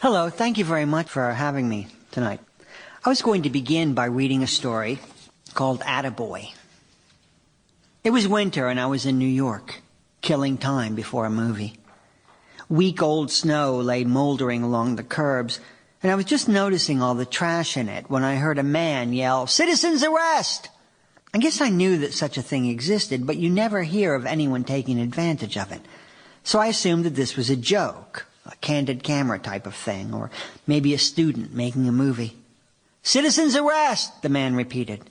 Hello, thank you very much for having me tonight. I was going to begin by reading a story called Attaboy. It was winter and I was in New York, killing time before a movie. Week-old snow lay moldering along the curbs, and I was just noticing all the trash in it when I heard a man yell, "Citizens arrest!" I guess I knew that such a thing existed, but you never hear of anyone taking advantage of it. So I assumed that this was a joke, a candid camera type of thing, or maybe a student making a movie. "Citizens arrest!" the man repeated.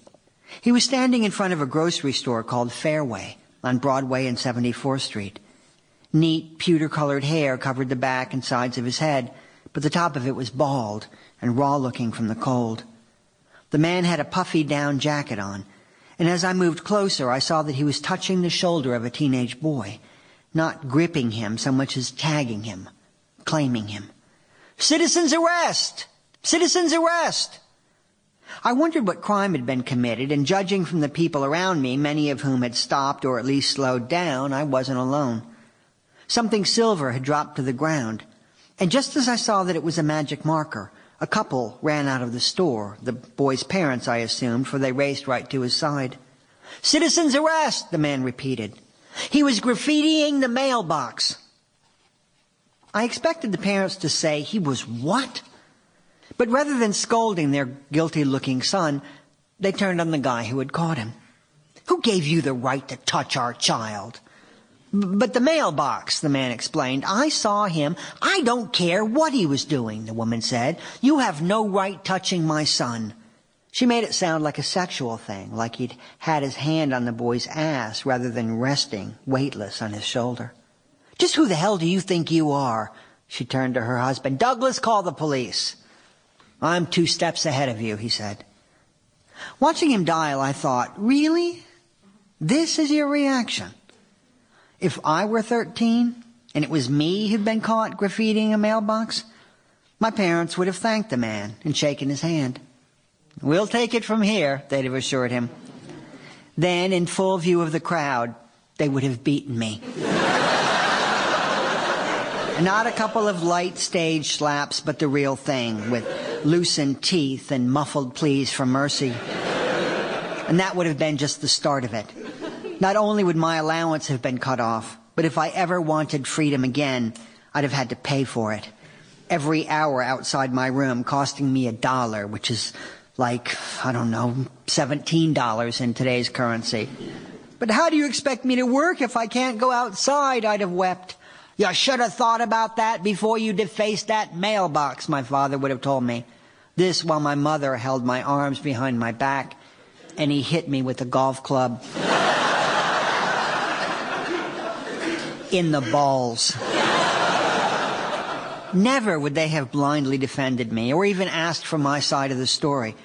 He was standing in front of a grocery store called Fairway on Broadway and 74th Street. Neat, pewter-colored hair covered the back and sides of his head, but the top of it was bald and raw-looking from the cold. The man had a puffy down jacket on, and as I moved closer, I saw that he was touching the shoulder of a teenage boy, not gripping him so much as tagging him, claiming him. "Citizens arrest! Citizens arrest!" I wondered what crime had been committed, and judging from the people around me, many of whom had stopped or at least slowed down, I wasn't alone. Something silver had dropped to the ground, and just as I saw that it was a magic marker, a couple ran out of the store, the boy's parents, I assumed, for they raced right to his side. "Citizens arrest!" the man repeated. "He was graffitiing the mailbox." I expected the parents to say, "He was what?" But rather than scolding their guilty-looking son, they turned on the guy who had caught him. "Who gave you the right to touch our child?" "But the mailbox," the man explained. "I saw him." "I don't care what he was doing," the woman said. "You have no right touching my son." She made it sound like a sexual thing, like he'd had his hand on the boy's ass rather than resting, weightless, on his shoulder. "Just who the hell do you think you are?" She turned to her husband. "Douglas, call the police." "I'm 2 steps ahead of you," he said. Watching him dial, I thought, really? This is your reaction? If I were 13, and it was me who'd been caught graffitiing a mailbox, my parents would have thanked the man and shaken his hand. "We'll take it from here," they'd have assured him. Then, in full view of the crowd, they would have beaten me. Not a couple of light stage slaps, but the real thing, with loosened teeth and muffled pleas for mercy. And that would have been just the start of it. Not only would my allowance have been cut off, but if I ever wanted freedom again, I'd have had to pay for it. Every hour outside my room costing me $1, which is like, I don't know, $17 in today's currency. "But how do you expect me to work if I can't go outside?" I'd have wept. "You should have thought about that before you defaced that mailbox," my father would have told me. This while my mother held my arms behind my back, and he hit me with a golf club. In the balls. Never would they have blindly defended me, or even asked for my side of the story,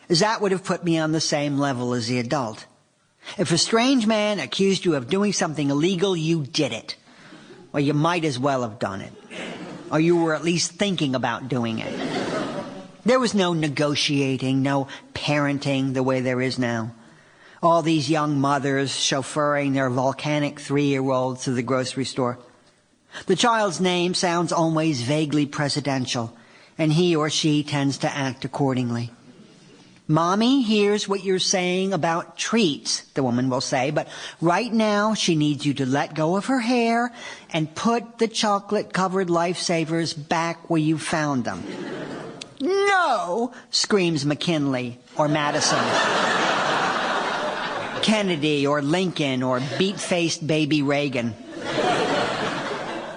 as that would have put me on the same level as the adult. If a strange man accused you of doing something illegal, you did it. Or you might as well have done it. Or you were at least thinking about doing it. There was no negotiating, no parenting the way there is now. All these young mothers chauffeuring their volcanic 3-year-olds to the grocery store. The child's name sounds always vaguely presidential, and he or she tends to act accordingly. "Mommy hears what you're saying about treats," the woman will say, "but right now she needs you to let go of her hair and put the chocolate-covered lifesavers back where you found them." "No!" screams McKinley or Madison. Kennedy or Lincoln or beat-faced baby Reagan.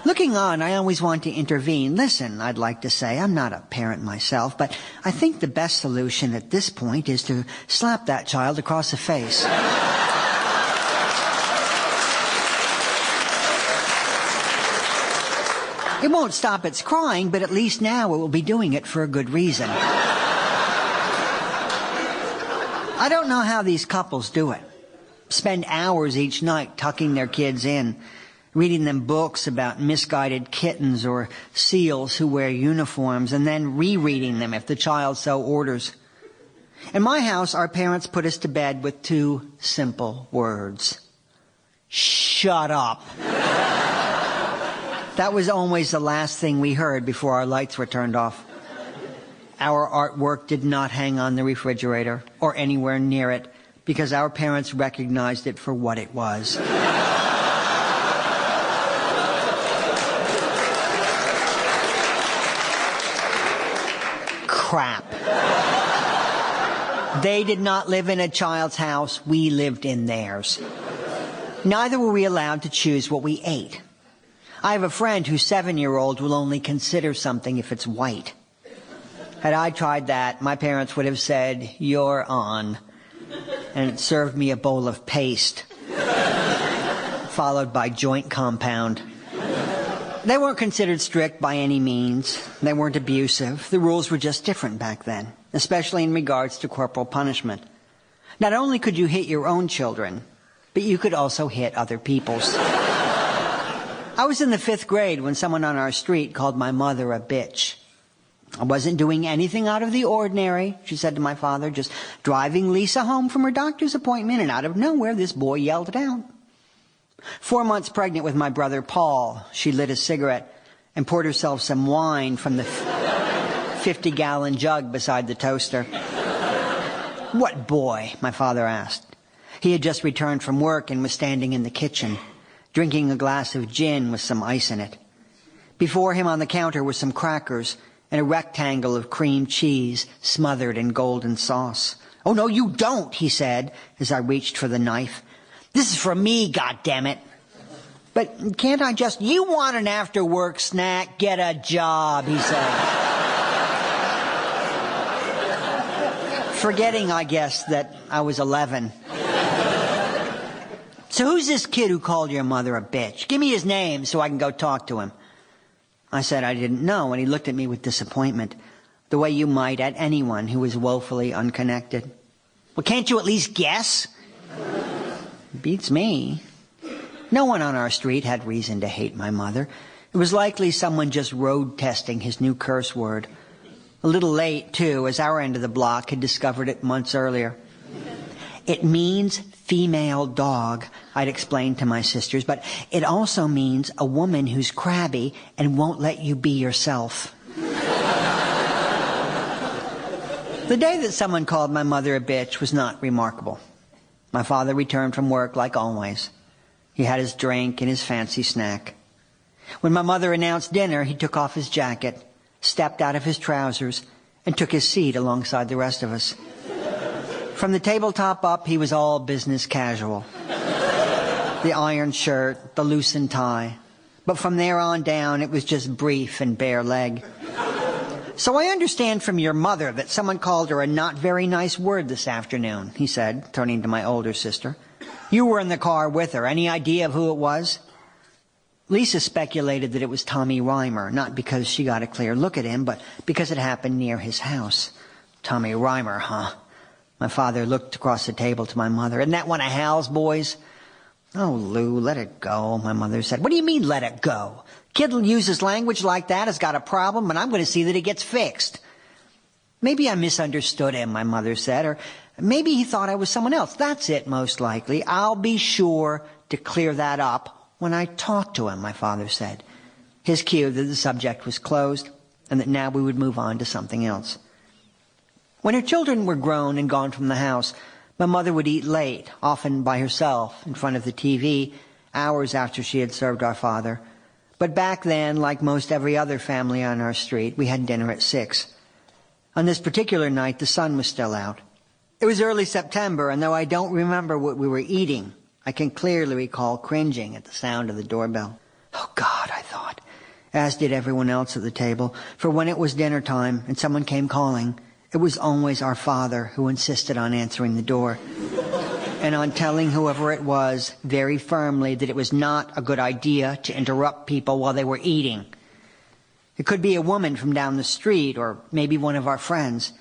Looking on, I always want to intervene. "Listen," I'd like to say, "I'm not a parent myself, but I think the best solution at this point is to slap that child across the face." It won't stop its crying, but at least now it will be doing it for a good reason. I don't know how these couples do it. Spend hours each night tucking their kids in, reading them books about misguided kittens or seals who wear uniforms, and then rereading them if the child so orders. In my house, our parents put us to bed with 2 simple words. Shut up. That was always the last thing we heard before our lights were turned off. Our artwork did not hang on the refrigerator or anywhere near it because our parents recognized it for what it was. Crap. They did not live in a child's house. We lived in theirs. Neither were we allowed to choose what we ate. I have a friend whose 7-year-old will only consider something if it's white. Had I tried that, my parents would have said, "You're on," and served me a bowl of paste, followed by joint compound. They weren't considered strict by any means. They weren't abusive. The rules were just different back then, especially in regards to corporal punishment. Not only could you hit your own children, but you could also hit other people's. I was in the 5th grade when someone on our street called my mother a bitch. I wasn't doing anything out of the ordinary, she said to my father, just driving Lisa home from her doctor's appointment, and out of nowhere this boy yelled it out. 4 months pregnant with my brother Paul, she lit a cigarette and poured herself some wine from the 50-gallon jug beside the toaster. "What boy?" my father asked. He had just returned from work and was standing in the kitchen, drinking a glass of gin with some ice in it. Before him on the counter were some crackers and a rectangle of cream cheese smothered in golden sauce. "Oh, no, you don't," he said as I reached for the knife. "This is for me, goddammit." "But can't I just—" "You want an after-work snack? Get a job," he said. Forgetting, I guess, that I was 11. "So who's this kid who called your mother a bitch? Give me his name so I can go talk to him." I said I didn't know, and he looked at me with disappointment, the way you might at anyone who is woefully unconnected. "Well, can't you at least guess?" Beats me. No one on our street had reason to hate my mother. It was likely someone just road testing his new curse word. A little late, too, as our end of the block had discovered it months earlier. "It means female dog," I'd explained to my sisters, "but it also means a woman who's crabby and won't let you be yourself." The day that someone called my mother a bitch was not remarkable. My father returned from work like always. He had his drink and his fancy snack. When my mother announced dinner, he took off his jacket, stepped out of his trousers, and took his seat alongside the rest of us. From the tabletop up, he was all business casual. The iron shirt, the loosened tie. But from there on down, it was just brief and bare leg. "So I understand from your mother that someone called her a not very nice word this afternoon," he said, turning to my older sister. "You were in the car with her. Any idea of who it was?" Lisa speculated that it was Tommy Reimer, not because she got a clear look at him, but because it happened near his house. "Tommy Reimer, huh?" My father looked across the table to my mother. "Isn't that one of Hal's boys?" "Oh, Lou, let it go," my mother said. "What do you mean, let it go? Kid who uses language like that has got a problem, and I'm going to see that it gets fixed." "Maybe I misunderstood him," my mother said, "or maybe he thought I was someone else. That's it, most likely. I'll be sure to clear that up when I talk to him," my father said. His cue that the subject was closed, and that now we would move on to something else. When her children were grown and gone from the house, my mother would eat late, often by herself, in front of the TV, hours after she had served our father. But back then, like most every other family on our street, we had dinner at 6. On this particular night, the sun was still out. It was early September, and though I don't remember what we were eating, I can clearly recall cringing at the sound of the doorbell. Oh, God, I thought, as did everyone else at the table, for when it was dinner time and someone came calling, it was always our father who insisted on answering the door and on telling whoever it was very firmly that it was not a good idea to interrupt people while they were eating. It could be a woman from down the street, or maybe one of our friends.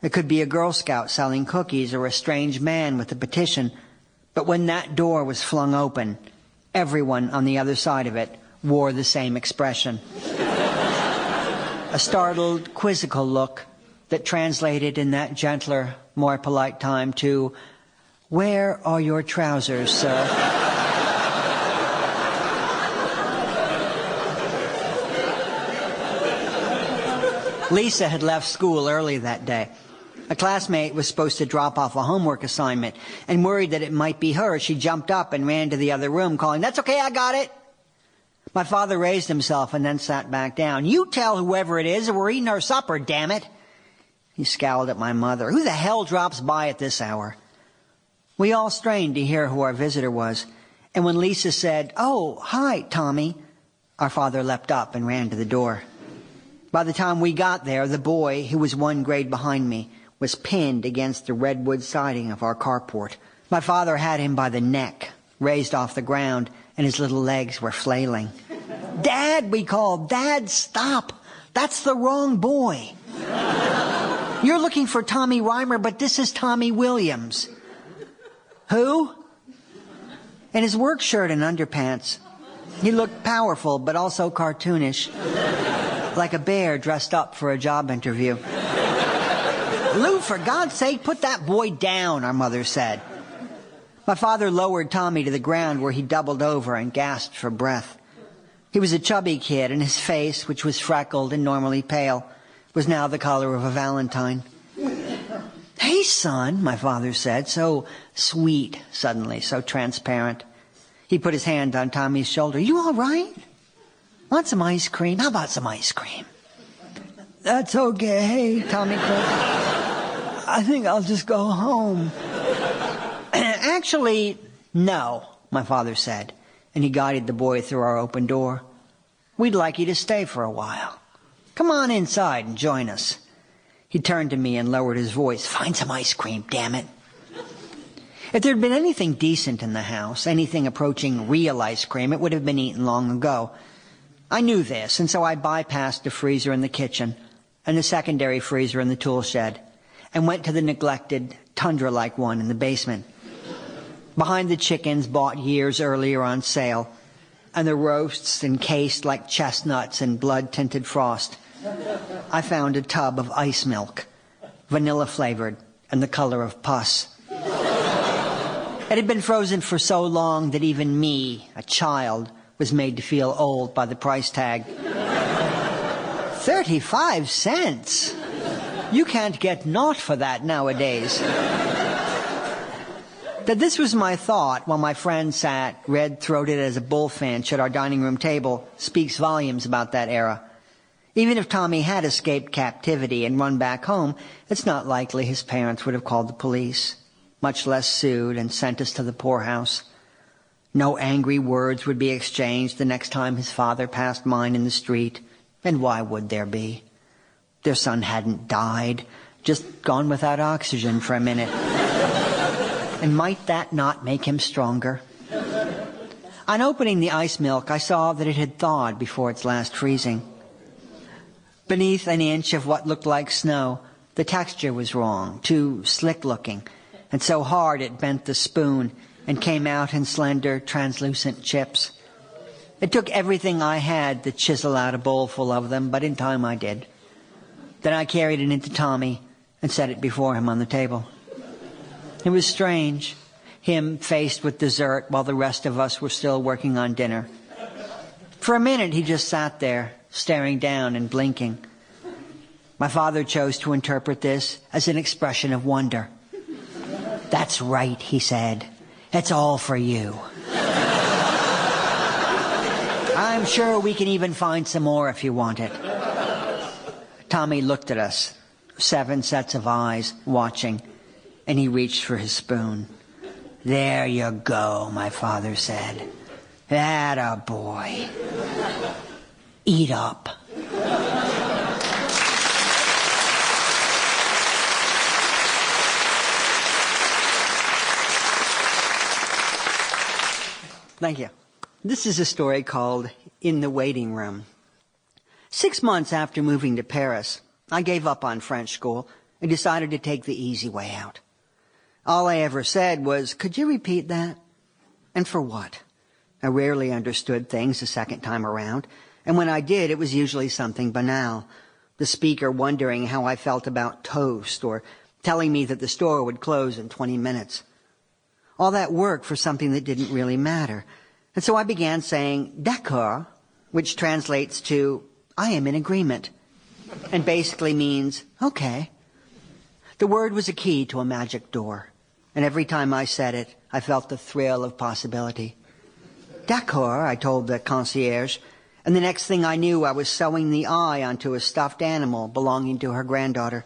It could be a Girl Scout selling cookies, or a strange man with a petition. But when that door was flung open, everyone on the other side of it wore the same expression. A startled, quizzical look that translated in that gentler, more polite time to, "Where are your trousers, sir?" Lisa had left school early that day. A classmate was supposed to drop off a homework assignment, and worried that it might be her, she jumped up and ran to the other room, calling, "That's okay, I got it." My father raised himself and then sat back down. "You tell whoever it is, we're eating our supper, damn it." He scowled at my mother. "Who the hell drops by at this hour?" We all strained to hear who our visitor was, and when Lisa said, "Oh, hi, Tommy," our father leapt up and ran to the door. By the time we got there, the boy, who was 1 grade behind me, was pinned against the redwood siding of our carport. My father had him by the neck, raised off the ground, and his little legs were flailing. "Dad," we called. "Dad, stop. That's the wrong boy. You're looking for Tommy Reimer, but this is Tommy Williams." "Who?" In his work shirt and underpants. He looked powerful, but also cartoonish, like a bear dressed up for a job interview. "Lou, for God's sake, put that boy down," our mother said. My father lowered Tommy to the ground, where he doubled over and gasped for breath. He was a chubby kid, and his face, which was freckled and normally pale, was now the color of a valentine. "Hey, son," my father said, so sweet suddenly, so transparent. He put his hand on Tommy's shoulder. "You all right? Want some ice cream? How about some ice cream?" "That's okay," Tommy cried. "I think I'll just go home." "Actually, no," my father said, and he guided the boy through our open door. "We'd like you to stay for a while. Come on inside and join us." He turned to me and lowered his voice. "Find some ice cream, damn it." If there'd been anything decent in the house, anything approaching real ice cream, it would have been eaten long ago. I knew this, and so I bypassed the freezer in the kitchen and the secondary freezer in the tool shed and went to the neglected, tundra-like one in the basement. Behind the chickens bought years earlier on sale, and the roasts encased like chestnuts in blood-tinted frost, I found a tub of ice milk, vanilla-flavored and the color of pus. It had been frozen for so long that even me, a child, was made to feel old by the price tag. 35 cents! You can't get naught for that nowadays. That this was my thought while my friend sat red-throated as a bullfinch at our dining room table speaks volumes about that era. Even if Tommy had escaped captivity and run back home, it's not likely his parents would have called the police, much less sued and sent us to the poorhouse. No angry words would be exchanged the next time his father passed mine in the street, and why would there be? Their son hadn't died, just gone without oxygen for a minute. And might that not make him stronger? On opening the ice milk, I saw that it had thawed before its last freezing. Beneath an inch of what looked like snow, the texture was wrong, too slick-looking, and so hard it bent the spoon and came out in slender, translucent chips. It took everything I had to chisel out a bowl full of them, but in time I did. Then I carried it into Tommy and set it before him on the table. It was strange, him faced with dessert while the rest of us were still working on dinner. For a minute he just sat there, staring down and blinking. My father chose to interpret this as an expression of wonder. "That's right," he said. "It's all for you. I'm sure we can even find some more if you want it." Tommy looked at us, 7 sets of eyes watching, and he reached for his spoon. "There you go," my father said. "Atta boy. Eat up." Thank you. This is a story called In the Waiting Room. 6 months after moving to Paris, I gave up on French school and decided to take the easy way out. All I ever said was, "Could you repeat that?" And for what? I rarely understood things the second time around, and when I did, it was usually something banal. The speaker wondering how I felt about toast, or telling me that the store would close in 20 minutes. All that work for something that didn't really matter. And so I began saying, "D'accord," which translates to, "I am in agreement." and basically means, okay. The word was a key to a magic door, and every time I said it, I felt the thrill of possibility. D'accord, I told the concierge, and the next thing I knew, I was sewing the eye onto a stuffed animal belonging to her granddaughter.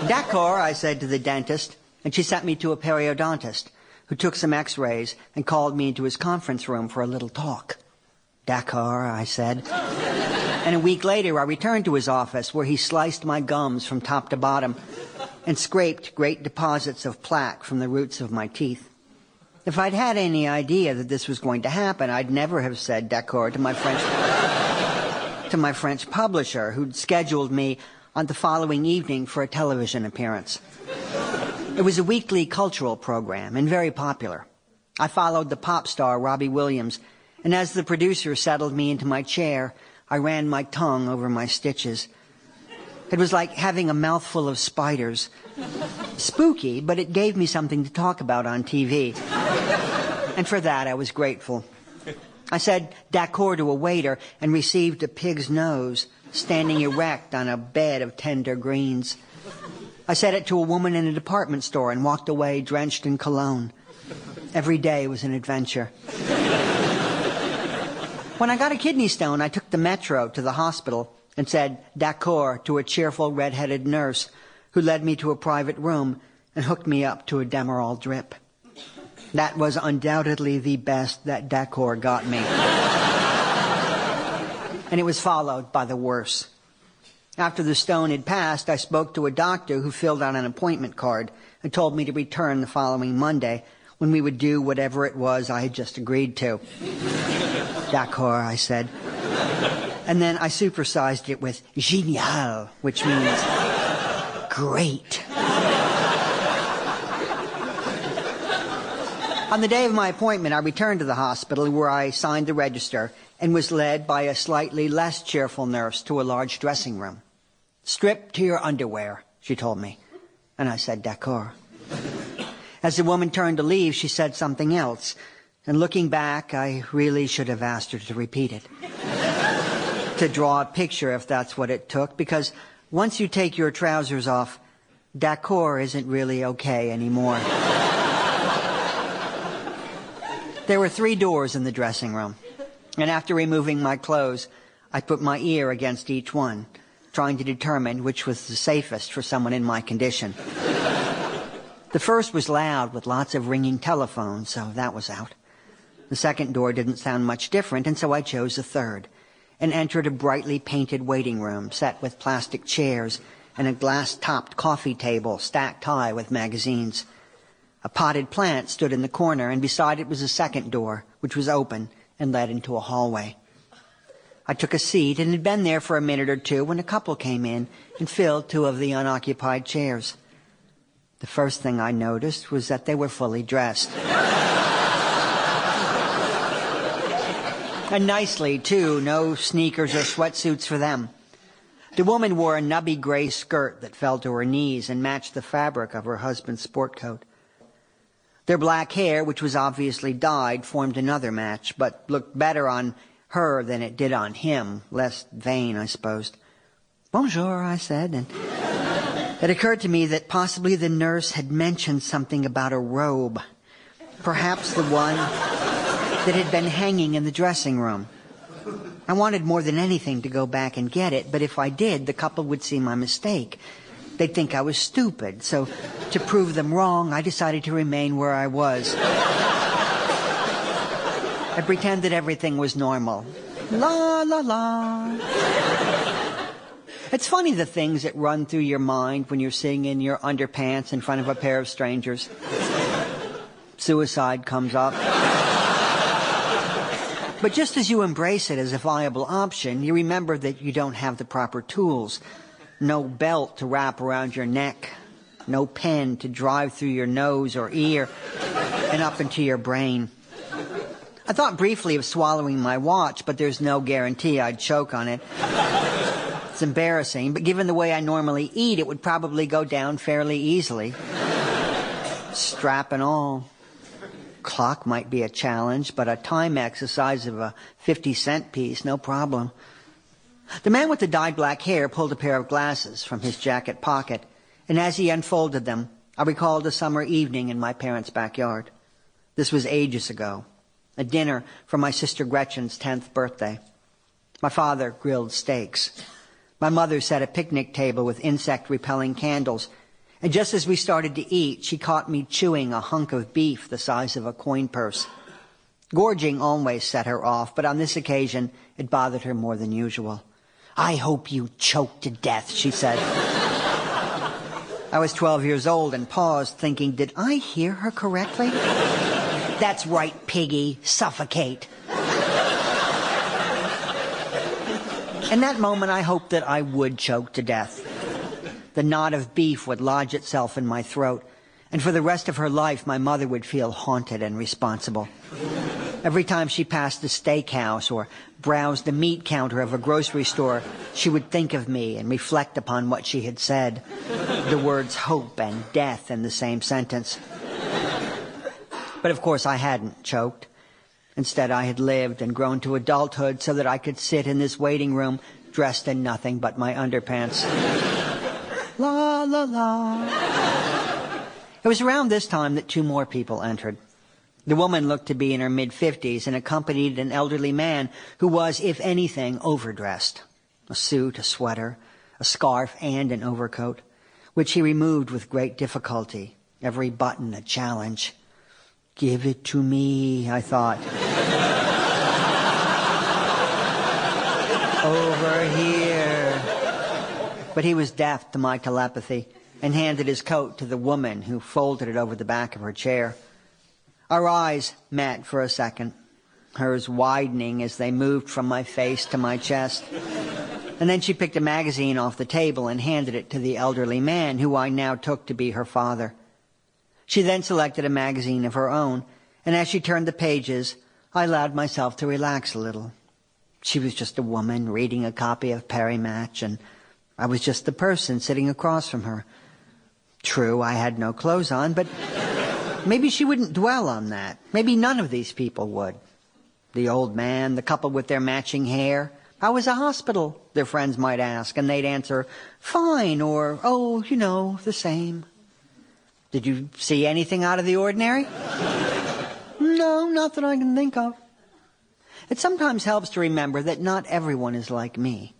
D'accord, I said to the dentist, and she sent me to a periodontist, who took some x-rays and called me into his conference room for a little talk. D'accord, I said. And a week later, I returned to his office, where he sliced my gums from top to bottom and scraped great deposits of plaque from the roots of my teeth. If I'd had any idea that this was going to happen, I'd never have said d'accord to my French publisher, who'd scheduled me on the following evening for a television appearance. It was a weekly cultural program and very popular. I followed the pop star Robbie Williams, and as the producer settled me into my chair, I ran my tongue over my stitches. It was like having a mouthful of spiders. Spooky, but it gave me something to talk about on TV. And for that, I was grateful. I said d'accord to a waiter and received a pig's nose, standing erect on a bed of tender greens. I said it to a woman in a department store and walked away drenched in cologne. Every day was an adventure. When I got a kidney stone, I took the metro to the hospital and said d'accord to a cheerful red-headed nurse who led me to a private room and hooked me up to a Demerol drip. That was undoubtedly the best that d'accord got me. And it was followed by the worst. After the stone had passed, I spoke to a doctor who filled out an appointment card and told me to return the following Monday, when we would do whatever it was I had just agreed to. D'accord, I said. And then I supersized it with génial, which means great. On the day of my appointment, I returned to the hospital, where I signed the register and was led by a slightly less cheerful nurse to a large dressing room. Strip to your underwear, she told me. And I said d'accord. As the woman turned to leave, she said something else. And looking back, I really should have asked her to repeat it. To draw a picture, if that's what it took, because once you take your trousers off, d'accord isn't really okay anymore. There were 3 doors in the dressing room, and after removing my clothes, I put my ear against each one, trying to determine which was the safest for someone in my condition. The first was loud with lots of ringing telephones, so that was out. The second door didn't sound much different, and so I chose the third, and entered a brightly painted waiting room set with plastic chairs and a glass-topped coffee table stacked high with magazines. A potted plant stood in the corner, and beside it was a second door, which was open and led into a hallway. I took a seat and had been there for a minute or two when a couple came in and filled 2 of the unoccupied chairs. The first thing I noticed was that they were fully dressed. And nicely, too. No sneakers or sweatsuits for them. The woman wore a nubby gray skirt that fell to her knees and matched the fabric of her husband's sport coat. Their black hair, which was obviously dyed, formed another match, but looked better on her than it did on him. Less vain, I suppose. Bonjour, I said, and it occurred to me that possibly the nurse had mentioned something about a robe. Perhaps the one that had been hanging in the dressing room. I wanted more than anything to go back and get it, but if I did, the couple would see my mistake. They'd think I was stupid, so to prove them wrong, I decided to remain where I was. I pretended everything was normal. La, la, la. It's funny the things that run through your mind when you're sitting in your underpants in front of a pair of strangers. Suicide comes up. But just as you embrace it as a viable option, you remember that you don't have the proper tools. No belt to wrap around your neck. No pen to drive through your nose or ear and up into your brain. I thought briefly of swallowing my watch, but there's no guarantee I'd choke on it. It's embarrassing, but given the way I normally eat, it would probably go down fairly easily. Strap and all. Clock might be a challenge, but a Timex the size of a 50-cent piece, no problem. The man with the dyed black hair pulled a pair of glasses from his jacket pocket, and as he unfolded them, I recalled a summer evening in my parents' backyard. This was ages ago, a dinner for my sister Gretchen's 10th birthday. My father grilled steaks. My mother set a picnic table with insect-repelling candles, and just as we started to eat, she caught me chewing a hunk of beef the size of a coin purse. Gorging always set her off, but on this occasion, it bothered her more than usual. "I hope you choke to death," she said. I was 12 years old and paused, thinking, did I hear her correctly? "That's right, piggy, suffocate." In that moment, I hoped that I would choke to death. The knot of beef would lodge itself in my throat, and for the rest of her life, my mother would feel haunted and responsible. Every time she passed the steakhouse or browsed the meat counter of a grocery store, she would think of me and reflect upon what she had said. The words hope and death in the same sentence. But of course I hadn't choked. Instead, I had lived and grown to adulthood so that I could sit in this waiting room dressed in nothing but my underpants. La, la, la. It was around this time that two more people entered. The woman looked to be in her mid-50s and accompanied an elderly man who was, if anything, overdressed. A suit, a sweater, a scarf, and an overcoat, which he removed with great difficulty, every button a challenge. "Give it to me," I thought. "Over here." But he was deaf to my telepathy and handed his coat to the woman, who folded it over the back of her chair. Our eyes met for a second, hers widening as they moved from my face to my chest. And then she picked a magazine off the table and handed it to the elderly man, who I now took to be her father. She then selected a magazine of her own, and as she turned the pages, I allowed myself to relax a little. She was just a woman reading a copy of Perry Match, and I was just the person sitting across from her. True, I had no clothes on, but maybe she wouldn't dwell on that. Maybe none of these people would. The old man, the couple with their matching hair. "How was the hospital?" their friends might ask, and they'd answer, "Fine," or, "Oh, you know, the same." "Did you see anything out of the ordinary?" "No, not that I can think of." It sometimes helps to remember that not everyone is like me.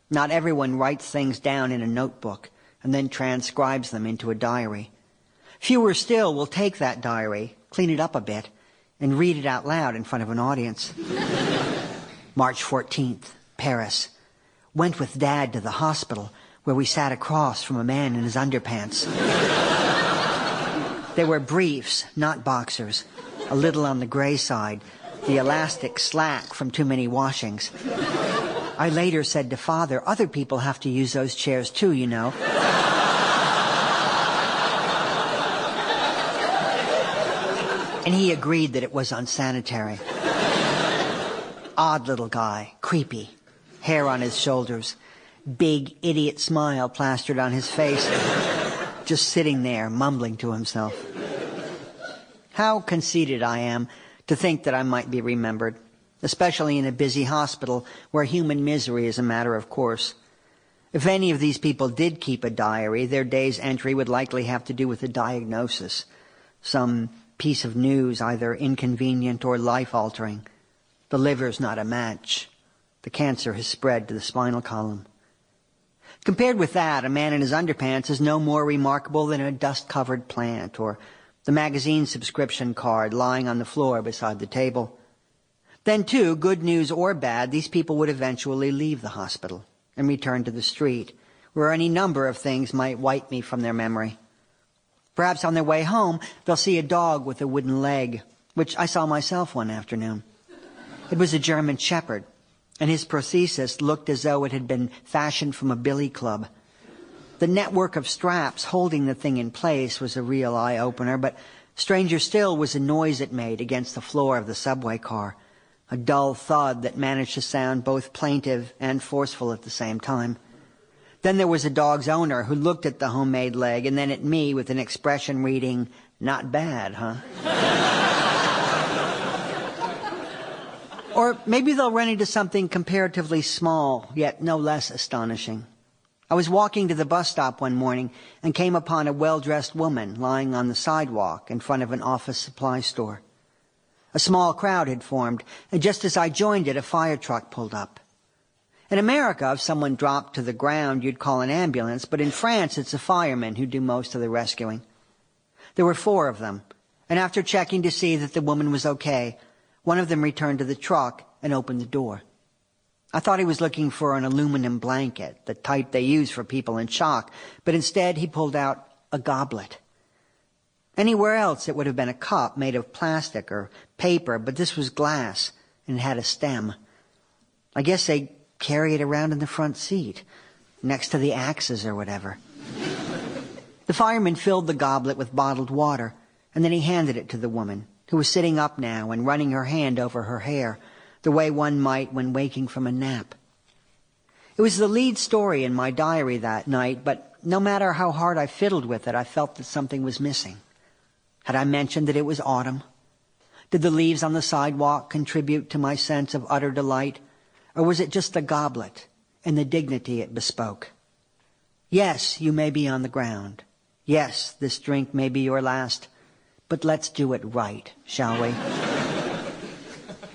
Not everyone writes things down in a notebook and then transcribes them into a diary. Fewer still will take that diary, clean it up a bit, and read it out loud in front of an audience. March 14th, Paris. Went with Dad to the hospital, where we sat across from a man in his underpants. They were briefs, not boxers, a little on the gray side, the elastic slack from too many washings. I later said to Father, "Other people have to use those chairs too, you know." And he agreed that it was unsanitary. Odd little guy, creepy, hair on his shoulders, big idiot smile plastered on his face, just sitting there mumbling to himself. How conceited I am to think that I might be remembered, especially in a busy hospital where human misery is a matter of course. If any of these people did keep a diary, their day's entry would likely have to do with a diagnosis, some piece of news either inconvenient or life-altering. The liver's not a match. The cancer has spread to the spinal column. Compared with that, a man in his underpants is no more remarkable than a dust-covered plant or the magazine subscription card lying on the floor beside the table. Then, too, good news or bad, these people would eventually leave the hospital and return to the street, where any number of things might wipe me from their memory. Perhaps on their way home, they'll see a dog with a wooden leg, which I saw myself one afternoon. It was a German shepherd, and his prosthesis looked as though it had been fashioned from a billy club. The network of straps holding the thing in place was a real eye-opener, but stranger still was the noise it made against the floor of the subway car, a dull thud that managed to sound both plaintive and forceful at the same time. Then there was the dog's owner, who looked at the homemade leg and then at me with an expression reading, "Not bad, huh?" Or maybe they'll run into something comparatively small, yet no less astonishing. I was walking to the bus stop one morning and came upon a well-dressed woman lying on the sidewalk in front of an office supply store. A small crowd had formed, and just as I joined it, a fire truck pulled up. In America, if someone dropped to the ground, you'd call an ambulance, but in France, it's the firemen who do most of the rescuing. There were 4 of them, and after checking to see that the woman was okay, one of them returned to the truck and opened the door. I thought he was looking for an aluminum blanket, the type they use for people in shock, but instead he pulled out a goblet. Anywhere else it would have been a cup made of plastic or paper, but this was glass and it had a stem. I guess they carry it around in the front seat, next to the axes or whatever. The fireman filled the goblet with bottled water, and then he handed it to the woman, who was sitting up now and running her hand over her hair, the way one might when waking from a nap. It was the lead story in my diary that night, but no matter how hard I fiddled with it, I felt that something was missing. Had I mentioned that it was autumn? Did the leaves on the sidewalk contribute to my sense of utter delight? Or was it just the goblet and the dignity it bespoke? Yes, you may be on the ground. Yes, this drink may be your last. But let's do it right, shall we?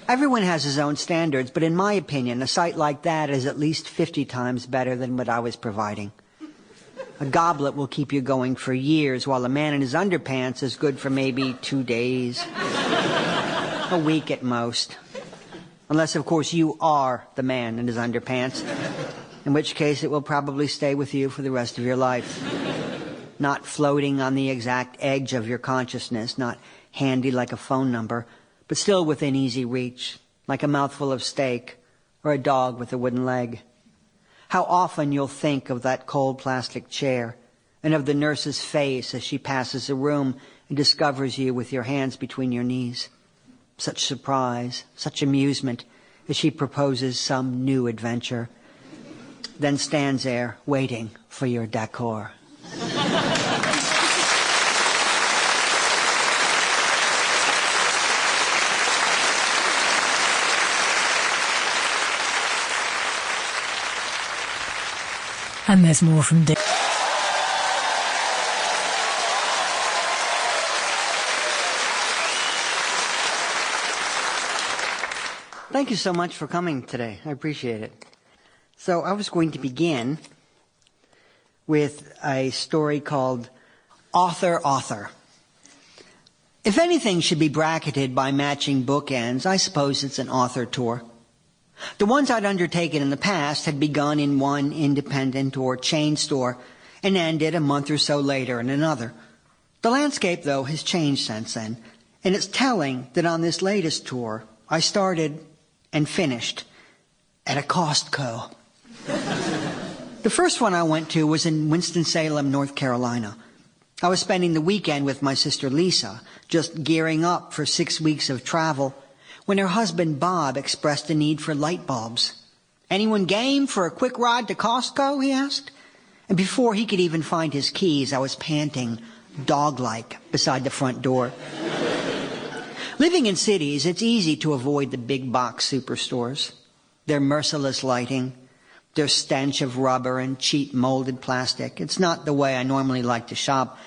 Everyone has his own standards, but in my opinion, a sight like that is at least 50 times better than what I was providing. A goblet will keep you going for years, while a man in his underpants is good for maybe 2 days. A week at most. Unless, of course, you are the man in his underpants, in which case it will probably stay with you for the rest of your life. Not floating on the exact edge of your consciousness, not handy like a phone number, but still within easy reach, like a mouthful of steak or a dog with a wooden leg. How often you'll think of that cold plastic chair and of the nurse's face as she passes the room and discovers you with your hands between your knees. Such surprise, such amusement as she proposes some new adventure, then stands there waiting for your d'accord. And there's more from Dick. Thank you so much for coming today. I appreciate it. So I was going to begin with a story called Author. If anything should be bracketed by matching bookends, I suppose it's an author tour. The ones I'd undertaken in the past had begun in one independent or chain store and ended a month or so later in another. The landscape, though, has changed since then, and it's telling that on this latest tour, I started and finished at a Costco. The first one I went to was in Winston-Salem, North Carolina. I was spending the weekend with my sister Lisa, just gearing up for 6 weeks of travel, when her husband Bob expressed a need for light bulbs. "Anyone game for a quick ride to Costco?" he asked. And before he could even find his keys, I was panting, dog-like, beside the front door. Living in cities, it's easy to avoid the big box superstores. Their merciless lighting, their stench of rubber and cheap molded plastic. It's not the way I normally like to shop.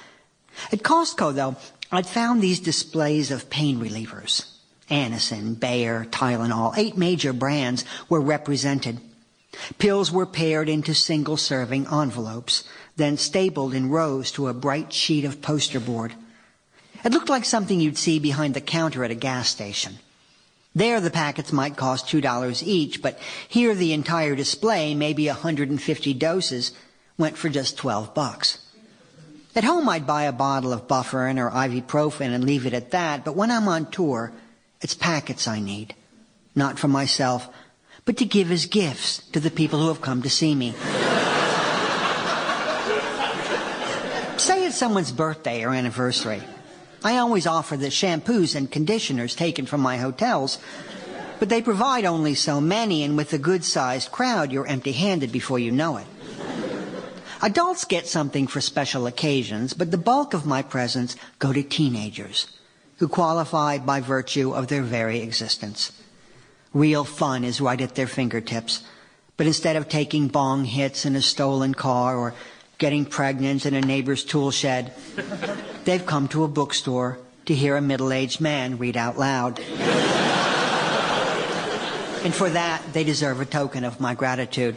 At Costco, though, I'd found these displays of pain relievers. Anacin, Bayer, Tylenol, 8 major brands were represented. Pills were paired into single-serving envelopes, then stapled in rows to a bright sheet of poster board. It looked like something you'd see behind the counter at a gas station. There the packets might cost $2 each, but here the entire display, maybe 150 doses, went for just $12. At home I'd buy a bottle of Bufferin or ibuprofen and leave it at that, but when I'm on tour, it's packets I need. Not for myself, but to give as gifts to the people who have come to see me. Say it's someone's birthday or anniversary. I always offer the shampoos and conditioners taken from my hotels, but they provide only so many, and with a good-sized crowd, you're empty-handed before you know it. Adults get something for special occasions, but the bulk of my presents go to teenagers, who qualify by virtue of their very existence. Real fun is right at their fingertips. But instead of taking bong hits in a stolen car or getting pregnant in a neighbor's tool shed, they've come to a bookstore to hear a middle-aged man read out loud. And for that, they deserve a token of my gratitude.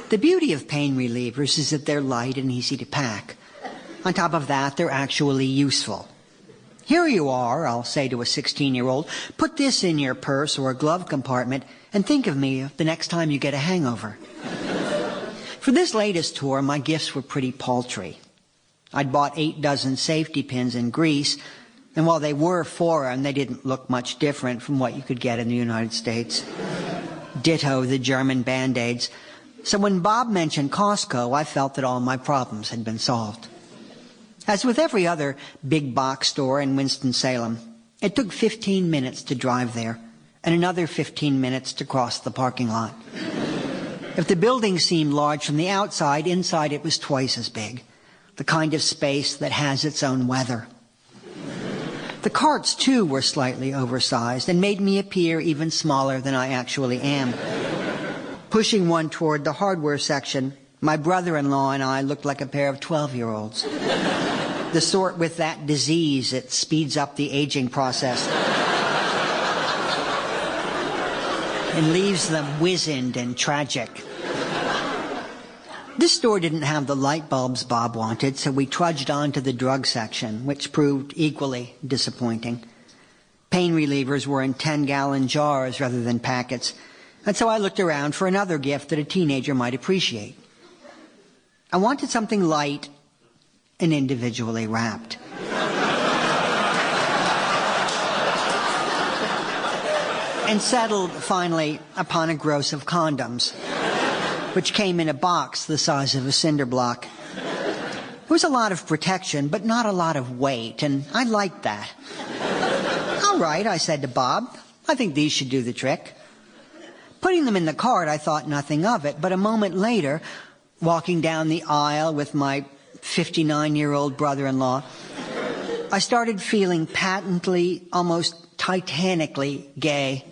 The beauty of pain relievers is that they're light and easy to pack. On top of that, they're actually useful. Here you are, I'll say to a 16-year-old, put this in your purse or a glove compartment and think of me the next time you get a hangover. For this latest tour, my gifts were pretty paltry. I'd bought 8 dozen safety pins in Greece, and while they were foreign, they didn't look much different from what you could get in the United States. Ditto the German Band-Aids. So when Bob mentioned Costco, I felt that all my problems had been solved. As with every other big box store in Winston-Salem, it took 15 minutes to drive there, and another 15 minutes to cross the parking lot. If the building seemed large from the outside, inside it was twice as big. The kind of space that has its own weather. The carts, too, were slightly oversized and made me appear even smaller than I actually am. Pushing one toward the hardware section, my brother-in-law and I looked like a pair of 12-year-olds. The sort with that disease that speeds up the aging process and leaves them wizened and tragic. This store didn't have the light bulbs Bob wanted, so we trudged on to the drug section, which proved equally disappointing. Pain relievers were in 10-gallon jars rather than packets, and so I looked around for another gift that a teenager might appreciate. I wanted something light and individually wrapped. And settled, finally, upon a gross of condoms, which came in a box the size of a cinder block. There was a lot of protection, but not a lot of weight, and I liked that. All right, I said to Bob, I think these should do the trick. Putting them in the cart, I thought nothing of it, but a moment later, walking down the aisle with my 59-year-old brother-in-law, I started feeling patently, almost titanically gay.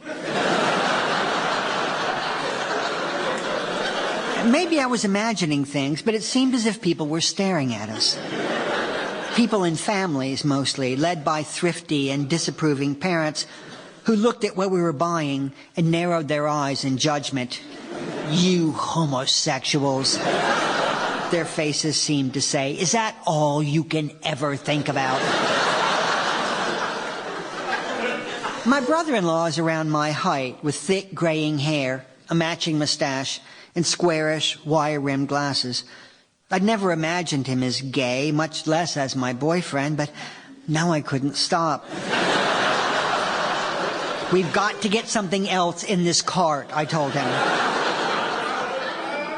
Maybe I was imagining things, but it seemed as if people were staring at us. People in families, mostly, led by thrifty and disapproving parents who looked at what we were buying and narrowed their eyes in judgment. You homosexuals, their faces seemed to say. Is that all you can ever think about? My brother-in-law is around my height, with thick graying hair, a matching mustache, and squarish, wire-rimmed glasses. I'd never imagined him as gay, much less as my boyfriend, but now I couldn't stop. We've got to get something else in this cart, I told him.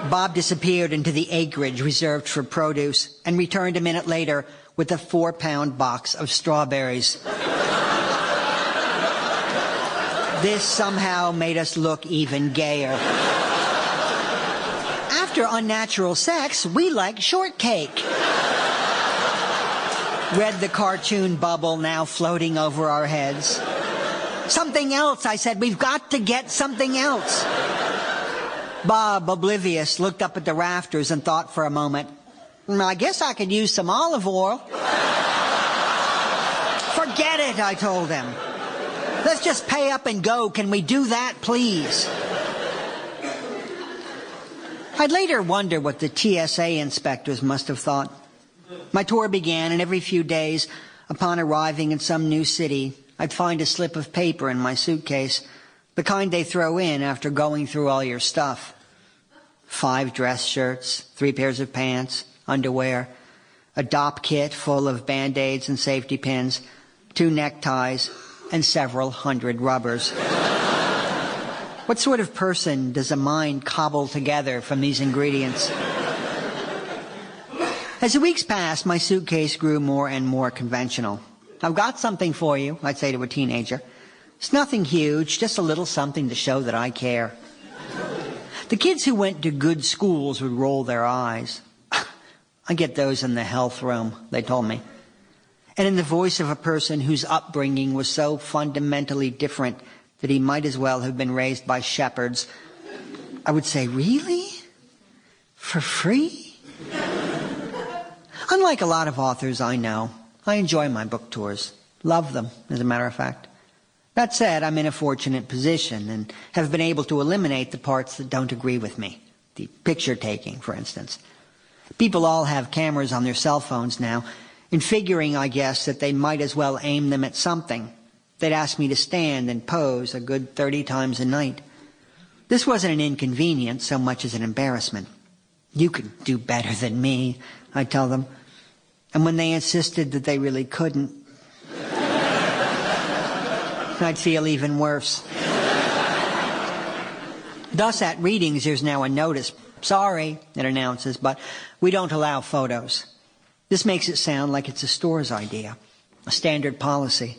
Bob disappeared into the acreage reserved for produce and returned a minute later with a 4-pound box of strawberries. This somehow made us look even gayer. After unnatural sex, we like shortcake. Read the cartoon bubble now floating over our heads. Something else, I said. We've got to get something else. Bob, oblivious, looked up at the rafters and thought for a moment. I guess I could use some olive oil. Forget it, I told him. Let's just pay up and go. Can we do that, please? I'd later wonder what the TSA inspectors must have thought. My tour began, and every few days, upon arriving in some new city, I'd find a slip of paper in my suitcase, the kind they throw in after going through all your stuff. 5 dress shirts, 3 pairs of pants, underwear, a DOP kit full of Band-Aids and safety pins, 2 neckties, and several hundred rubbers. What sort of person does a mind cobble together from these ingredients? As the weeks passed, my suitcase grew more and more conventional. I've got something for you, I'd say to a teenager. It's nothing huge, just a little something to show that I care. The kids who went to good schools would roll their eyes. I get those in the health room, they told me. And in the voice of a person whose upbringing was so fundamentally different that he might as well have been raised by shepherds, I would say, really? For free? Unlike a lot of authors I know, I enjoy my book tours. Love them, as a matter of fact. That said, I'm in a fortunate position and have been able to eliminate the parts that don't agree with me. The picture taking, for instance. People all have cameras on their cell phones now, and figuring, I guess, that they might as well aim them at something, they'd ask me to stand and pose a good 30 times a night. This wasn't an inconvenience so much as an embarrassment. You could do better than me, I'd tell them. And when they insisted that they really couldn't, I'd feel even worse. Thus, at readings, there's now a notice. Sorry, it announces, but we don't allow photos. This makes it sound like it's a store's idea, a standard policy.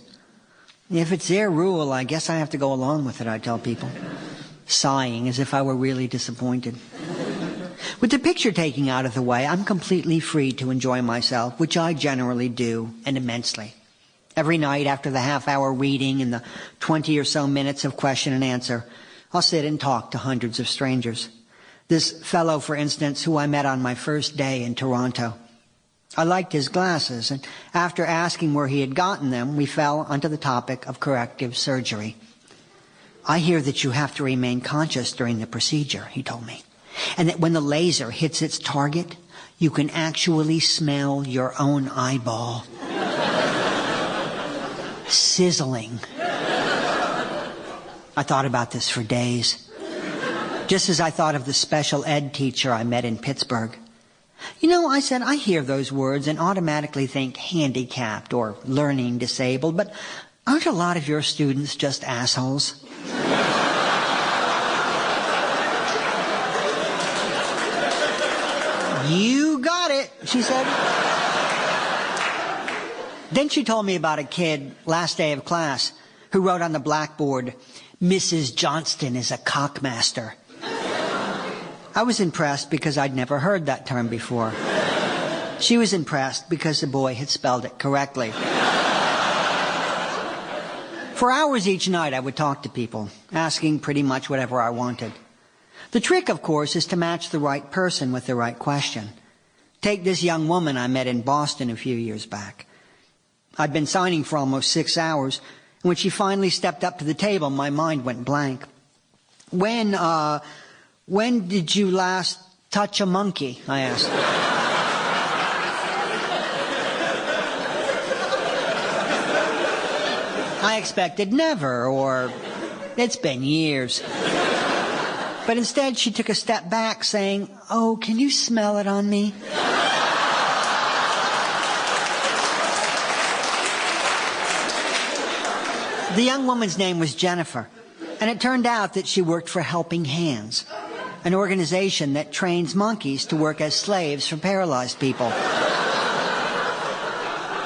If it's their rule, I guess I have to go along with it, I tell people, sighing as if I were really disappointed. With the picture taking out of the way, I'm completely free to enjoy myself, which I generally do, and immensely. Every night after the half-hour reading and the 20 or so minutes of question and answer, I'll sit and talk to hundreds of strangers. This fellow, for instance, who I met on my first day in Toronto. I liked his glasses, and after asking where he had gotten them, we fell onto the topic of corrective surgery. I hear that you have to remain conscious during the procedure, he told me, and that when the laser hits its target, you can actually smell your own eyeball. Sizzling. I thought about this for days, just as I thought of the special ed teacher I met in Pittsburgh. You know, I said, I hear those words and automatically think handicapped or learning disabled, but aren't a lot of your students just assholes? You got it, she said. Then she told me about a kid, last day of class, who wrote on the blackboard, Mrs. Johnston is a cockmaster. I was impressed because I'd never heard that term before. She was impressed because the boy had spelled it correctly. For hours each night, I would talk to people, asking pretty much whatever I wanted. The trick, of course, is to match the right person with the right question. Take this young woman I met in Boston a few years back. I'd been signing for almost 6 hours, and when she finally stepped up to the table, my mind went blank. When did you last touch a monkey? I asked. I expected never, or it's been years. But instead, she took a step back, saying, oh, can you smell it on me? The young woman's name was Jennifer, and it turned out that she worked for Helping Hands, an organization that trains monkeys to work as slaves for paralyzed people.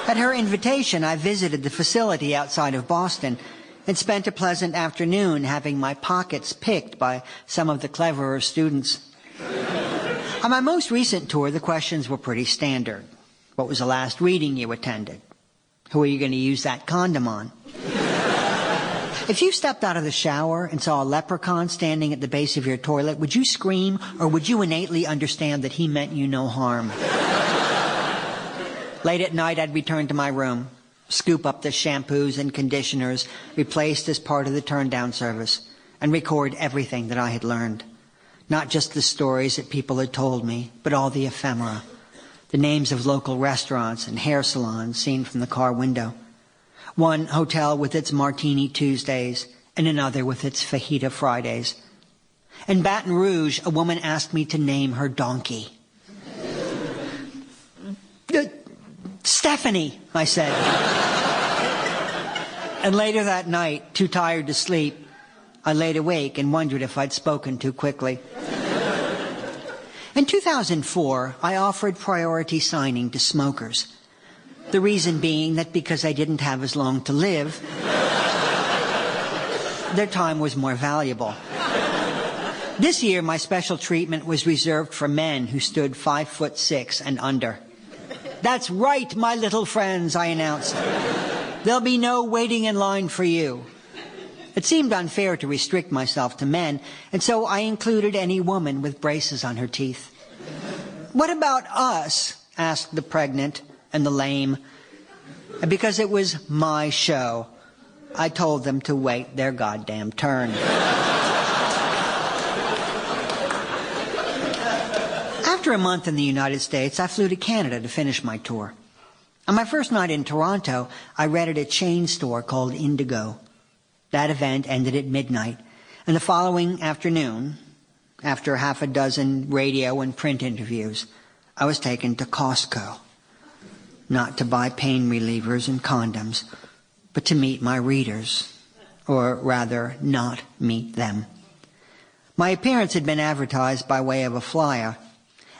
At her invitation, I visited the facility outside of Boston and spent a pleasant afternoon having my pockets picked by some of the cleverer students. On my most recent tour, the questions were pretty standard. What was the last reading you attended? Who are you going to use that condom on? If you stepped out of the shower and saw a leprechaun standing at the base of your toilet, would you scream, or would you innately understand that he meant you no harm? Late at night, I'd return to my room, scoop up the shampoos and conditioners replaced as part of the turn-down service, and record everything that I had learned. Not just the stories that people had told me, but all the ephemera. The names of local restaurants and hair salons seen from the car window. One hotel with its Martini Tuesdays, and another with its Fajita Fridays. In Baton Rouge, a woman asked me to name her donkey. Stephanie, I said. And later that night, too tired to sleep, I laid awake and wondered if I'd spoken too quickly. In 2004, I offered priority signing to smokers. The reason being that because they didn't have as long to live, their time was more valuable. This year, my special treatment was reserved for men who stood 5'6" and under. That's right, my little friends, I announced. There'll be no waiting in line for you. It seemed unfair to restrict myself to men, and so I included any woman with braces on her teeth. "What about us?" asked the pregnant and the lame. And because it was my show, I told them to wait their goddamn turn. After a month in the United States, I flew to Canada to finish my tour. On my first night in Toronto, I read at a chain store called Indigo. That event ended at midnight, and the following afternoon, after half a dozen radio and print interviews, I was taken to Costco. Not to buy pain relievers and condoms, but to meet my readers, or rather, not meet them. My appearance had been advertised by way of a flyer,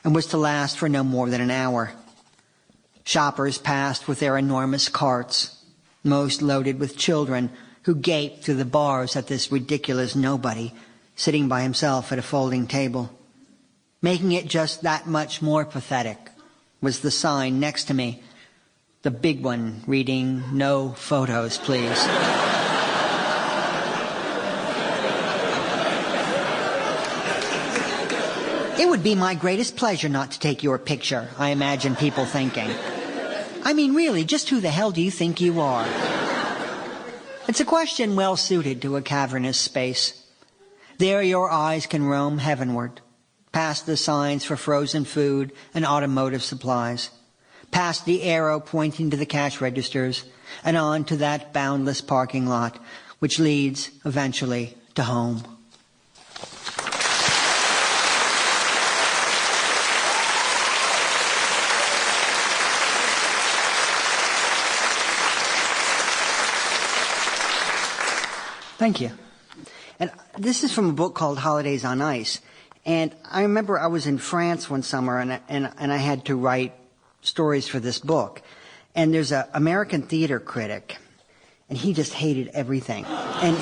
and was to last for no more than an hour. Shoppers passed with their enormous carts, most loaded with children, who gaped through the bars at this ridiculous nobody, sitting by himself at a folding table. Making it just that much more pathetic was the sign next to me, the big one reading, "No photos, please." "It would be my greatest pleasure not to take your picture," I imagine people thinking. I mean, really, just who the hell do you think you are? It's a question well suited to a cavernous space. There your eyes can roam heavenward, past the signs for frozen food and automotive supplies, past the arrow pointing to the cash registers, and on to that boundless parking lot, which leads, eventually, to home. Thank you. And this is from a book called Holidays on Ice. And I remember I was in France one summer, and I had to write stories for this book. And there's an American theater critic, and he just hated everything. And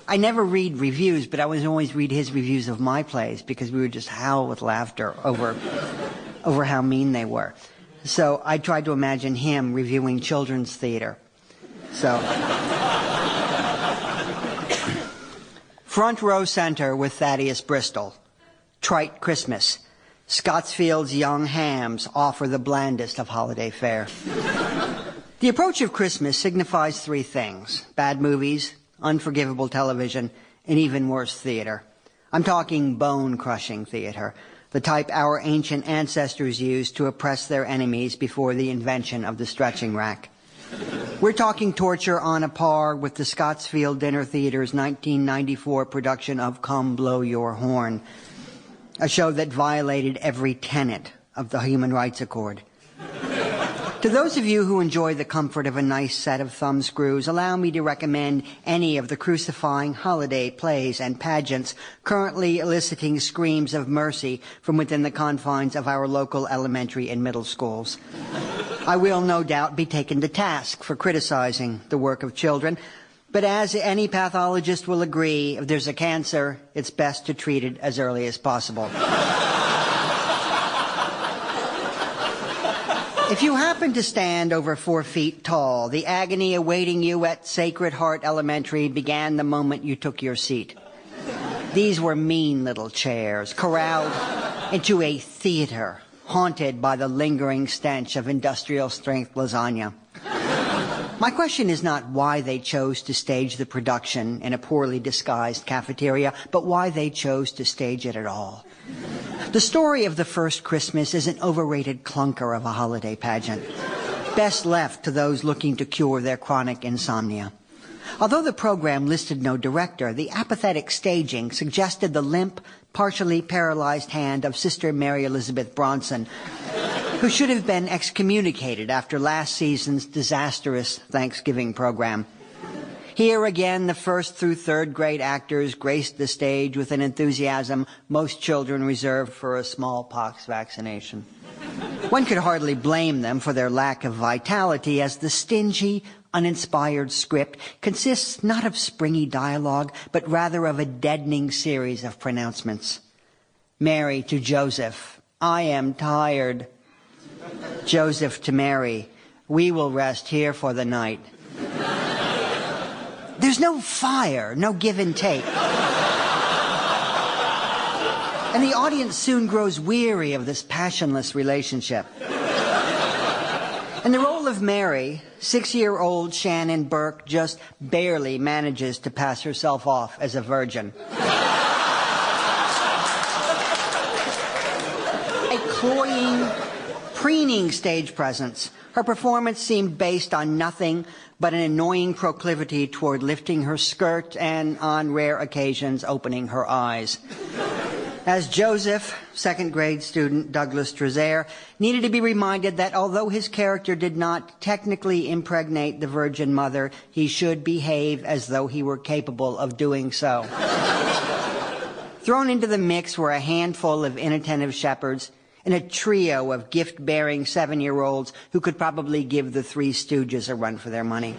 I never read reviews, but I would always read his reviews of my plays because we would just howl with laughter over how mean they were. So I tried to imagine him reviewing children's theater. So... Front row center with Thaddeus Bristol. Trite Christmas. Scottsfield's young hams offer the blandest of holiday fare. The approach of Christmas signifies three things: bad movies, unforgivable television, and even worse theater. I'm talking bone-crushing theater, the type our ancient ancestors used to oppress their enemies before the invention of the stretching rack. We're talking torture on a par with the Scottsfield Dinner Theater's 1994 production of Come Blow Your Horn, a show that violated every tenet of the Human Rights Accord. To those of you who enjoy the comfort of a nice set of thumb screws, allow me to recommend any of the crucifying holiday plays and pageants currently eliciting screams of mercy from within the confines of our local elementary and middle schools. I will no doubt be taken to task for criticizing the work of children, but as any pathologist will agree, if there's a cancer, it's best to treat it as early as possible. If you happen to stand over 4 feet tall, the agony awaiting you at Sacred Heart Elementary began the moment you took your seat. These were mean little chairs, corralled into a theater, haunted by the lingering stench of industrial-strength lasagna. My question is not why they chose to stage the production in a poorly disguised cafeteria, but why they chose to stage it at all. The story of the first Christmas is an overrated clunker of a holiday pageant, best left to those looking to cure their chronic insomnia. Although the program listed no director, the apathetic staging suggested the limp, partially paralyzed hand of Sister Mary Elizabeth Bronson, who should have been excommunicated after last season's disastrous Thanksgiving program. Here again, the first through third grade actors graced the stage with an enthusiasm most children reserve for a smallpox vaccination. One could hardly blame them for their lack of vitality, as the stingy, uninspired script consists not of springy dialogue, but rather of a deadening series of pronouncements. Mary to Joseph, "I am tired." Joseph to Mary, "We will rest here for the night." There's no fire, no give and take. And the audience soon grows weary of this passionless relationship. In the role of Mary, 6-year-old Shannon Burke just barely manages to pass herself off as a virgin. A cloying, preening stage presence. Her performance seemed based on nothing but an annoying proclivity toward lifting her skirt and, on rare occasions, opening her eyes. As Joseph, second-grade student Douglas Drezair needed to be reminded that although his character did not technically impregnate the Virgin Mother, he should behave as though he were capable of doing so. Thrown into the mix were a handful of inattentive shepherds and a trio of gift-bearing 7-year-olds who could probably give the Three Stooges a run for their money.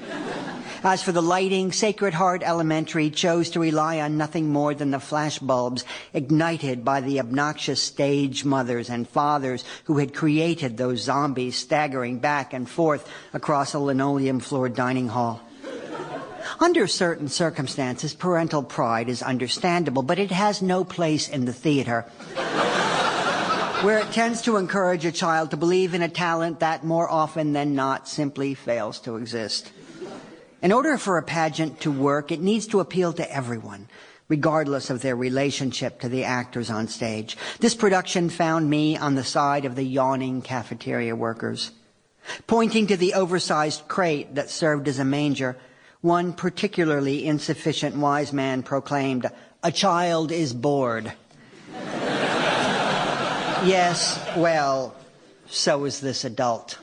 As for the lighting, Sacred Heart Elementary chose to rely on nothing more than the flash bulbs ignited by the obnoxious stage mothers and fathers who had created those zombies staggering back and forth across a linoleum-floored dining hall. Under certain circumstances, parental pride is understandable, but it has no place in the theater, where it tends to encourage a child to believe in a talent that more often than not simply fails to exist. In order for a pageant to work, it needs to appeal to everyone, regardless of their relationship to the actors on stage. This production found me on the side of the yawning cafeteria workers. Pointing to the oversized crate that served as a manger, one particularly insufficient wise man proclaimed, "A child is bored." Yes, well, so is this adult.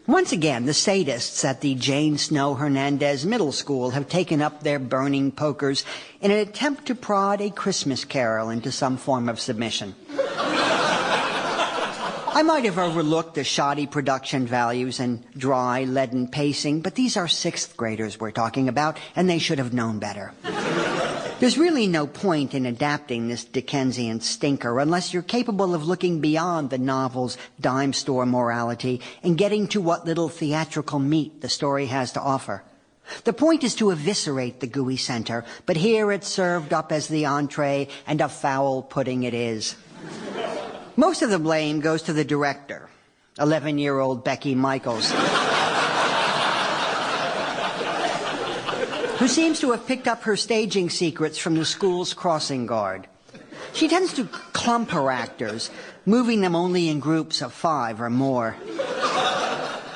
Once again, the sadists at the Jane Snow Hernandez Middle School have taken up their burning pokers in an attempt to prod a Christmas carol into some form of submission. I might have overlooked the shoddy production values and dry, leaden pacing, but these are 6th graders we're talking about, and they should have known better. There's really no point in adapting this Dickensian stinker unless you're capable of looking beyond the novel's dime store morality and getting to what little theatrical meat the story has to offer. The point is to eviscerate the gooey center, but here it's served up as the entree, and a foul pudding it is. Most of the blame goes to the director, 11-year-old Becky Michaels, who seems to have picked up her staging secrets from the school's crossing guard. She tends to clump her actors, moving them only in groups of 5 or more.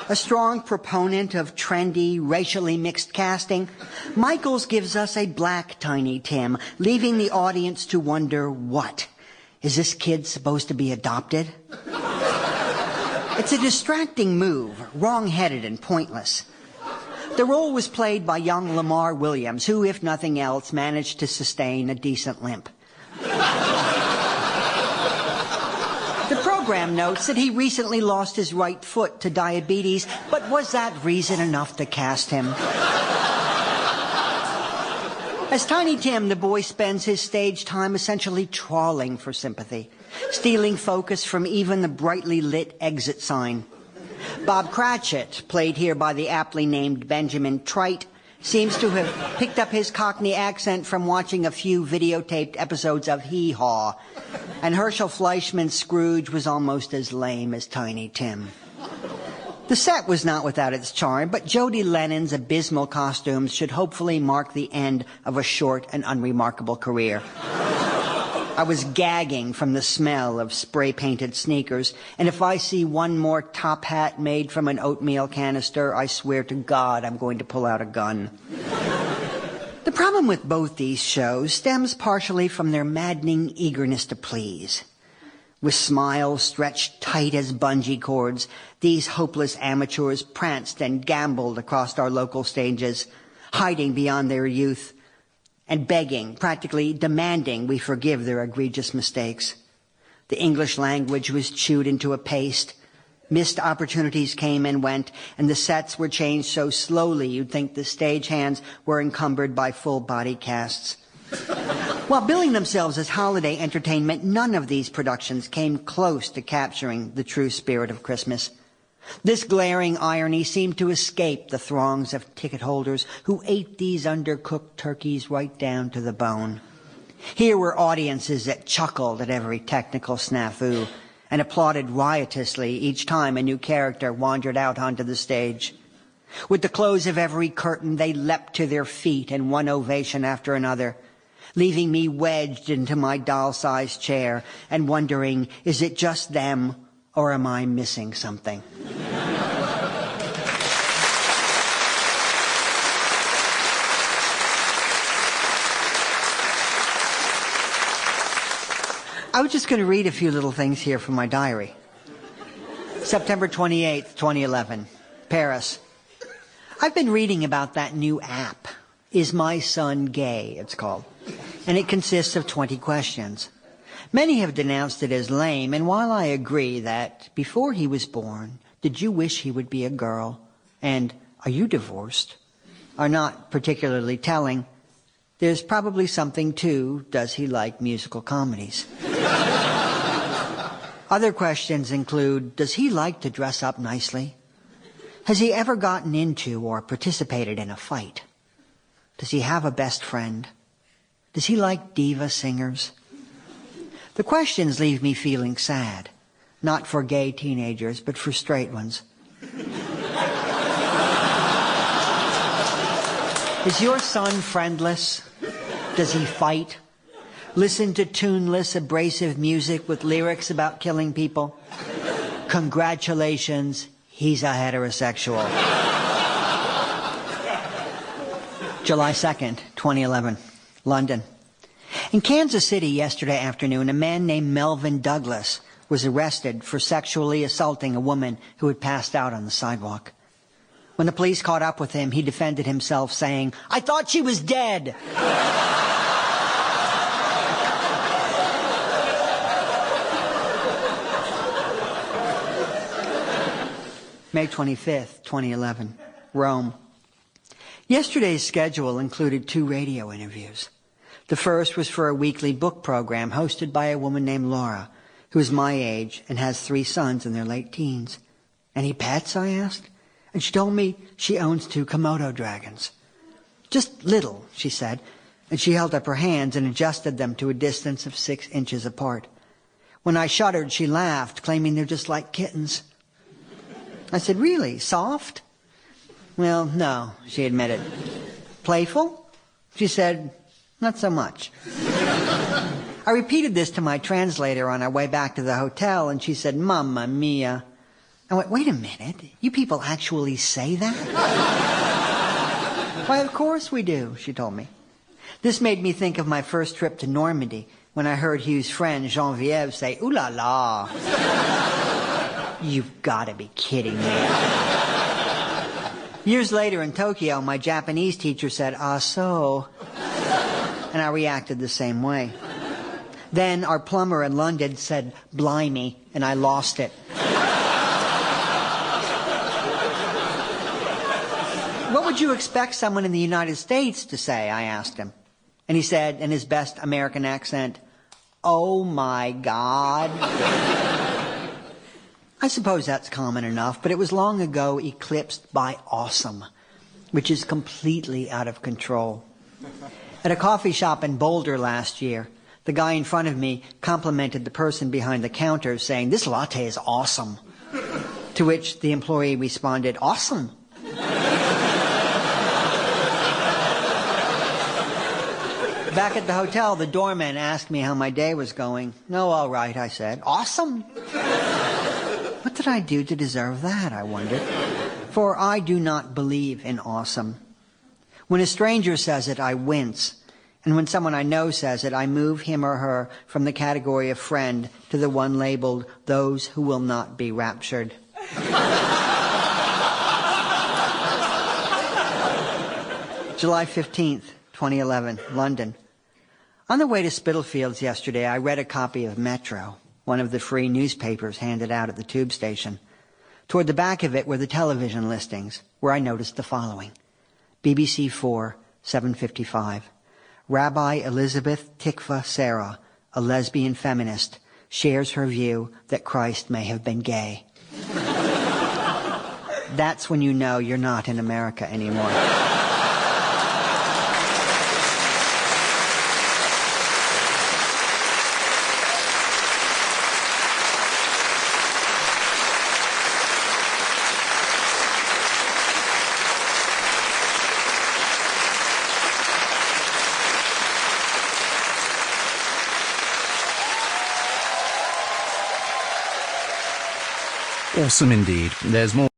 A strong proponent of trendy, racially mixed casting, Michaels gives us a black Tiny Tim, leaving the audience to wonder, what? Is this kid supposed to be adopted? It's a distracting move, wrong-headed and pointless. The role was played by young Lamar Williams, who, if nothing else, managed to sustain a decent limp. The program notes that he recently lost his right foot to diabetes, but was that reason enough to cast him? As Tiny Tim, the boy spends his stage time essentially trawling for sympathy, stealing focus from even the brightly lit exit sign. Bob Cratchit, played here by the aptly named Benjamin Trite, seems to have picked up his Cockney accent from watching a few videotaped episodes of Hee Haw, and Herschel Fleischman's Scrooge was almost as lame as Tiny Tim. The set was not without its charm, but Jody Lennon's abysmal costumes should hopefully mark the end of a short and unremarkable career. I was gagging from the smell of spray-painted sneakers, and if I see one more top hat made from an oatmeal canister, I swear to God I'm going to pull out a gun. The problem with both these shows stems partially from their maddening eagerness to please. With smiles stretched tight as bungee cords, these hopeless amateurs pranced and gambled across our local stages, hiding beyond their youth, and begging, practically demanding, we forgive their egregious mistakes. The English language was chewed into a paste. Missed opportunities came and went, and the sets were changed so slowly you'd think the stagehands were encumbered by full-body casts. While billing themselves as holiday entertainment, none of these productions came close to capturing the true spirit of Christmas. This glaring irony seemed to escape the throngs of ticket holders who ate these undercooked turkeys right down to the bone. Here were audiences that chuckled at every technical snafu and applauded riotously each time a new character wandered out onto the stage. With the close of every curtain, they leapt to their feet in one ovation after another, leaving me wedged into my doll-sized chair and wondering, is it just them or am I missing something? I was just going to read a few little things here from my diary. September 28th, 2011, Paris. I've been reading about that new app. Is My Son Gay, it's called. And it consists of 20 questions. Many have denounced it as lame, and while I agree that before he was born, did you wish he would be a girl? And are you divorced? Are not particularly telling. There's probably something to, does he like musical comedies? Other questions include, does he like to dress up nicely? Has he ever gotten into or participated in a fight? Does he have a best friend? Does he like diva singers? The questions leave me feeling sad, not for gay teenagers, but for straight ones. Is your son friendless? Does he fight? Listen to tuneless, abrasive music with lyrics about killing people? Congratulations, he's a heterosexual. July 2nd, 2011, London. In Kansas City yesterday afternoon, a man named Melvin Douglas was arrested for sexually assaulting a woman who had passed out on the sidewalk. When the police caught up with him, he defended himself, saying, "I thought she was dead." May 25th, 2011, Rome. Yesterday's schedule included 2 radio interviews. The first was for a weekly book program hosted by a woman named Laura, who is my age and has 3 sons in their late teens. Any pets, I asked? And she told me she owns 2 Komodo dragons. Just little, she said, and she held up her hands and adjusted them to a distance of 6 inches apart. When I shuddered, she laughed, claiming they're just like kittens. I said, really? Soft? Well, no, she admitted. Playful? She said, not so much. I repeated this to my translator on our way back to the hotel, and she said, Mamma mia. I went, wait a minute, you people actually say that? Why, of course we do, she told me. This made me think of my first trip to Normandy, when I heard Hugh's friend Geneviève say, ooh la la. You've got to be kidding me. Years later in Tokyo, my Japanese teacher said, ah, so. And I reacted the same way. Then our plumber in London said, blimey, and I lost it. What would you expect someone in the United States to say, I asked him. And he said, in his best American accent, oh my God. I suppose that's common enough, but it was long ago eclipsed by awesome, which is completely out of control. At a coffee shop in Boulder last year, the guy in front of me complimented the person behind the counter, saying, this latte is awesome. To which the employee responded, awesome. Back at the hotel, the doorman asked me how my day was going. No, all right, I said. Awesome. What did I do to deserve that, I wondered? For I do not believe in awesome. When a stranger says it, I wince. And when someone I know says it, I move him or her from the category of friend to the one labeled those who will not be raptured. July 15th, 2011, London. On the way to Spitalfields yesterday, I read a copy of Metro, one of the free newspapers handed out at the tube station. Toward the back of it were the television listings, where I noticed the following. BBC 4, 7:55. Rabbi Elizabeth Tikva Sarah, a lesbian feminist, shares her view that Christ may have been gay. That's when you know you're not in America anymore. Awesome indeed. There's more